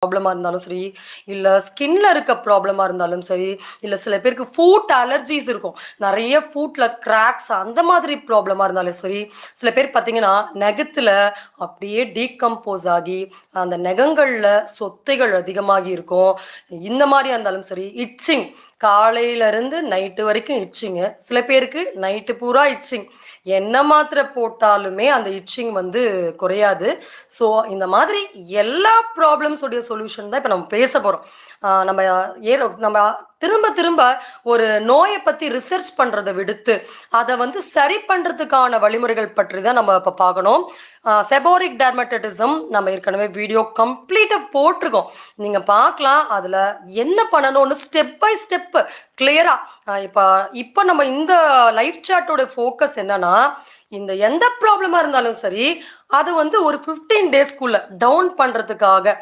ப்ராப்ளமா இருந்தாலும் சரி, இல்ல ஸ்கின்ல இருக்க ப்ராப்ளமா இருந்தாலும் சரி, இல்ல சில பேருக்கு ஃபுட் அலர்ஜீஸ் இருக்கும். நெறைய ஃபுட்ல கிராக்ஸ் அந்த மாதிரி ப்ராப்ளமா இருந்தாலும் சரி, சில பேர் பார்த்தீங்கன்னா, நெகத்துல அப்படியே டீகம்போஸ் ஆகி, அந்த நெகங்கள்ல சொத்தைகள் அதிகமாகி இருக்கும். இந்த மாரியா இருந்தாலும் சரி, இட்சிங் காலையிலருந்து நைட்டு வரைக்கும் இட்சிங்கு. சில பேருக்கு நைட்டு பூரா இட்சிங். என்ன மாத்திரை போட்டாலுமே அந்த இட்சிங் வந்து குறையாது. ஸோ, இந்த மாதிரி எல்லா ப்ராப்ளம்ஸ் உடைய சொல்யூஷன் தான் இப்ப நம்ம பேச போறோம். நம்ம நம்ம திரும்ப திரும்ப ஒரு நோய பத்தி ரிசர்ச் பண்றத விடுத்து, அத வந்து சரி பண்றதுக்கான வழிமுறைகள் பற்றி தான் நம்ம இப்ப பார்க்கணும். செபோரிக் டெர்மடைட்டிசம் நம்ம ஏற்கனவே வீடியோ கம்ப்ளீட்டா போட்டுருக்கோம். நீங்க பார்க்கலாம். அதுல என்ன பண்ணணும்னு ஸ்டெப் பை ஸ்டெப் கிளியரா இப்ப இப்ப நம்ம இந்த லைஃப் சார்ட்டோட ஃபோக்கஸ் என்னன்னா, இந்த எந்த ப்ராப்ளமா இருந்தாலும் சரி, அது வந்து ஒரு 15 டேஸ்க்குள்ள டவுன் பண்றதுக்காக